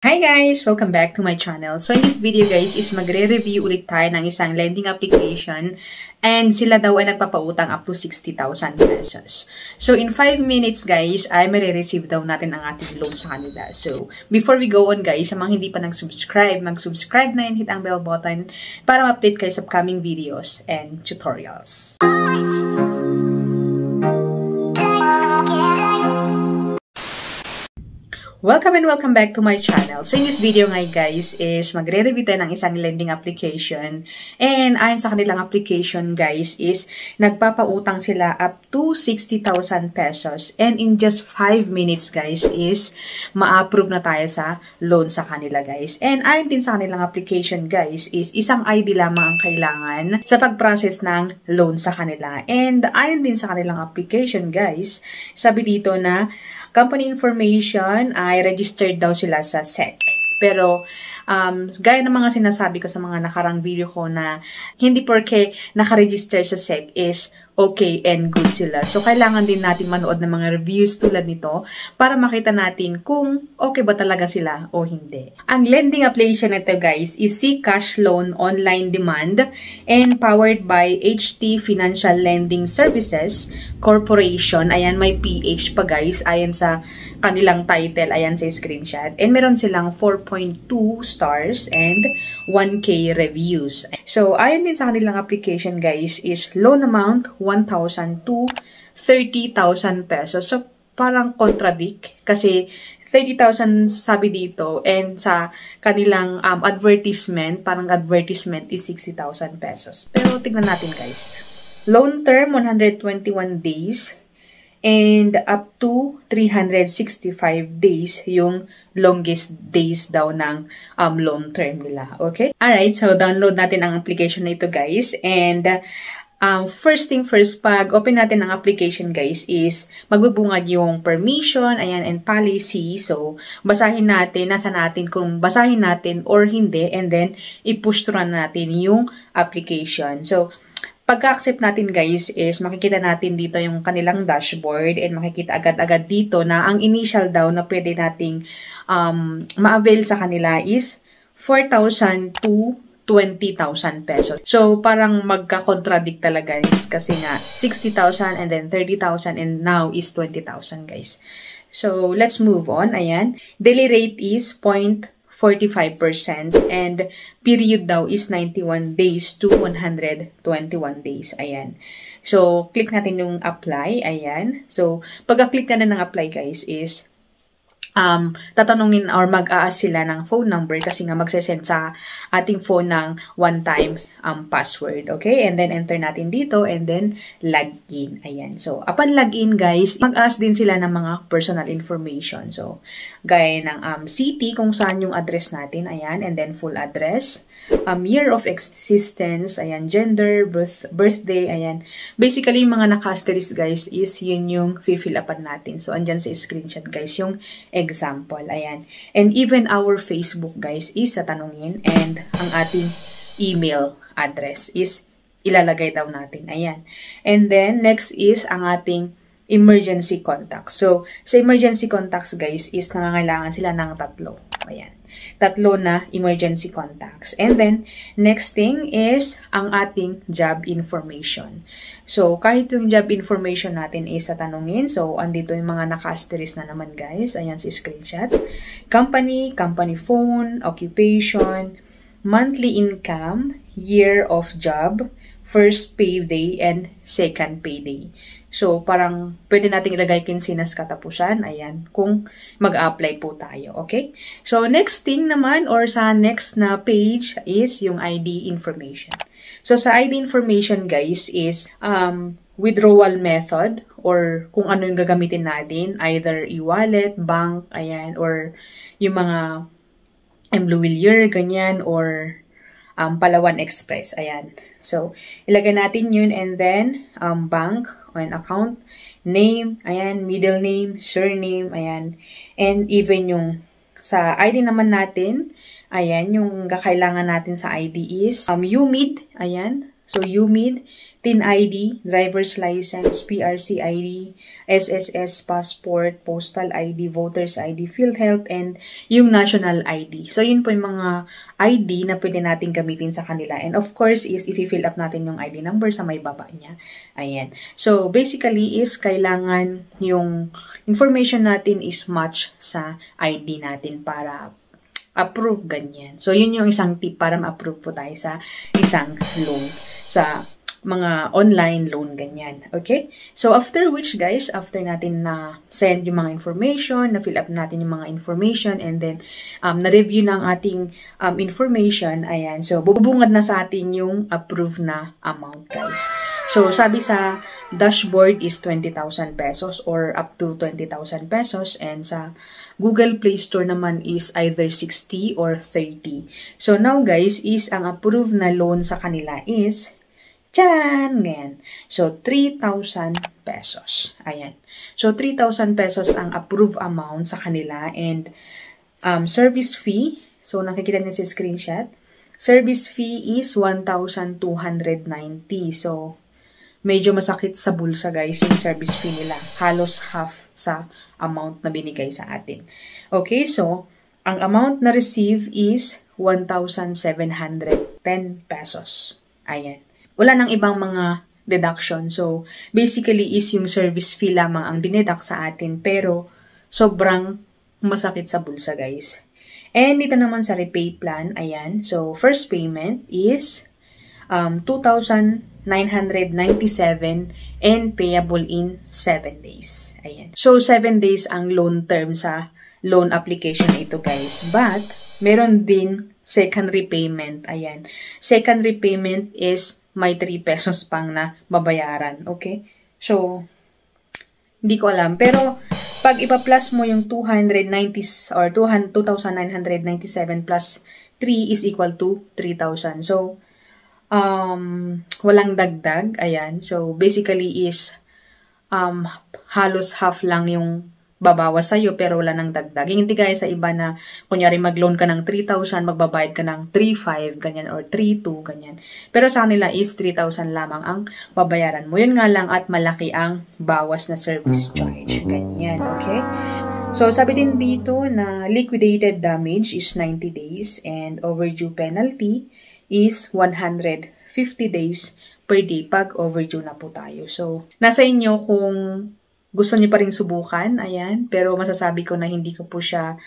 Hi guys! Welcome back to my channel. So in this video guys is magre-review ulit tayo ng isang lending application and sila daw ay nagpapautang up to 60,000 pesos. So in 5 minutes guys ay marireceive daw natin ang ating loan sa kanila. So before we go on guys, sa mga hindi pa nag-subscribe, mag-subscribe na and hit ang bell button para ma-update kayo sa upcoming videos and tutorials. Welcome and welcome back to my channel. So in this video nga guys is magre-review tayo ng isang lending application and ayon sa kanilang application guys is nagpapautang sila up to 60,000 pesos and in just 5 minutes guys is ma-approve na tayo sa loan sa kanila guys. And ayon din sa kanilang application guys is isang ID lamang ang kailangan sa pag-process ng loan sa kanila. And ayon din sa kanilang application guys, sabi dito na company information ay registered daw sila sa SEC. Pero, gaya ng mga sinasabi ko sa mga nakarang video ko na hindi porke nakaregister sa SEC is okay and good sila. So, kailangan din natin manood ng mga reviews tulad nito para makita natin kung okay ba talaga sila o hindi. Ang lending application nito guys is Cash Loan Online Demand and powered by HT Financial Lending Services Corporation. Ayan, may PH pa guys. Ayan sa kanilang title. Ayan sa screenshot. And meron silang 4.2 stars and 1K reviews. So, ayon din sa kanilang application guys is loan amount 1,000 to 30,000 pesos. So, parang contradict kasi 30,000 sabi dito and sa kanilang advertisement, parang advertisement is 60,000 pesos. Pero tignan natin guys. Loan term 121 days and up to 365 days yung longest days daw ng loan term nila. Okay? Alright, so download natin ang application na ito guys and first thing first, pag open natin ang application guys is magbubungad yung permission, ayan, and policy. So, basahin natin, nasa natin kung basahin natin or hindi, and then i-push through natin yung application. So, pagka-accept natin guys is makikita natin dito yung kanilang dashboard and makikita agad-agad dito na ang initial daw na pwede nating ma-avail sa kanila is 4,000 to 20,000 pesos. So, parang magka-contradict talaga guys kasi nga 60,000 and then 30,000 and now is 20,000 guys. So, let's move on. Ayan. Daily rate is 0.45% and period daw is 91 days to 121 days. Ayan. So, click natin yung apply. Ayan. So, pagka-click na ng apply guys is tatanungin or mag-a-ask sila ng phone number kasi nga magsesend sa ating phone ng one-time password. Okay? And then, enter natin dito and then, log in. Ayan. So, upon login, guys, mag-ask din sila ng mga personal information. So, gaya ng city, kung saan yung address natin. Ayan. And then, full address. Year of existence. Ayan. Gender, birthday. Ayan. Basically, yung mga naka-asterisk, guys, is yun yung fill upan natin. So, andyan sa screenshot, guys, yung example. Ayan. And even our Facebook, guys, is tatanungin. And ang ating email address is ilalagay daw natin. Ayan. And then, next is ang ating emergency contacts. So, sa emergency contacts, guys, is nangangailangan sila ng tatlo. Ayan. Tatlo na emergency contacts. And then, next thing is ang ating job information. So, kahit yung job information natin is tatanungin. So, andito yung mga naka-asterisk na naman, guys. Ayan si screenshot. Company, company phone, occupation, monthly income, year of job, first payday, and second payday. So, parang pwede nating ilagay kinsinas katapusan. Ayan, kung mag-apply po tayo. Okay? So, next thing naman or sa next na page is yung ID information. So, sa ID information, guys, is withdrawal method or kung ano yung gagamitin natin. Either e-wallet, bank, ayan, or yung mga Blue-Wheeler, ganyan, or Palawan Express. Ayan. So, ilagay natin yun and then, bank, and account, name, ayan, middle name, surname, ayan, and even yung sa ID naman natin, ayan, yung kakailangan natin sa ID is UMID, ayan, So, UMID, TIN ID, driver's license, PRC ID, SSS, passport, postal ID, voter's ID, PhilHealth, and yung national ID. So, yun po yung mga ID na pwede natin gamitin sa kanila. And of course, is i-fill up natin yung ID number sa may baba niya. Ayan. So, basically is kailangan yung information natin is match sa ID natin para approve, ganyan. So, yun yung isang tip para ma-approve po tayo sa isang loan, sa mga online loan, ganyan. Okay? So, after which, guys, after natin na send yung mga information, na-fill up natin yung mga information, and then, na-review na ang ating information, ayan. So, bubungad na sa atin yung approved na amount, guys. So, sabi sa dashboard is 20,000 pesos or up to 20,000 pesos. And sa Google Play Store naman is either 60 or 30. So, now guys, is ang approved na loan sa kanila is, tcharan! Ganyan. So, 3,000 pesos. Ayan. So, 3,000 pesos ang approved amount sa kanila. And service fee, so nakikita niyo sa screenshot, service fee is 1,290. So, medyo masakit sa bulsa, guys, yung service fee nila. Halos half sa amount na binigay sa atin. Okay, so, ang amount na receive is 1,710 pesos. Ayan. Wala nang ibang mga deduction. So, basically is yung service fee lamang ang dineduct sa atin. Pero, sobrang masakit sa bulsa, guys. And dito naman sa repay plan, ayan. So, first payment is 2,997 and payable in 7 days. Ayan. So, 7 days ang loan term sa loan application ito, guys. But, meron din second repayment. Ayan. Second repayment is may 3 pesos pang na babayaran. Okay? So, hindi ko alam. Pero, pag ipa-plus mo yung 290 or 2,997 plus 3 is equal to 3,000. So, walang dagdag. Ayan. So, basically is halos half lang yung babawas sa'yo pero wala nang dagdag. Hindi gaya sa iba na kunyari mag-loan ka ng 3,000, magbabayad ka ng 3,500, ganyan, or 3,200, ganyan. Pero sa kanila is 3,000 lamang ang babayaran mo. Yun nga lang at malaki ang bawas na service charge. Ganyan, okay? So, sabi din dito na liquidated damage is 90 days and overdue penalty is 150 days per day pag overdue na po tayo. So, nasa inyo kung gusto niyo pa rin subukan, ayan. Pero masasabi ko na hindi ko po siya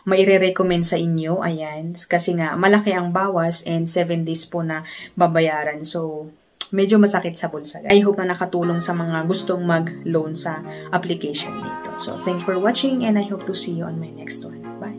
maire-recommend sa inyo, ayan. Kasi nga, malaki ang bawas and 7 days po na babayaran. So, medyo masakit sa bulsa. I hope na nakatulong sa mga gustong mag-loan sa application dito. So, thank you for watching and I hope to see you on my next one. Bye!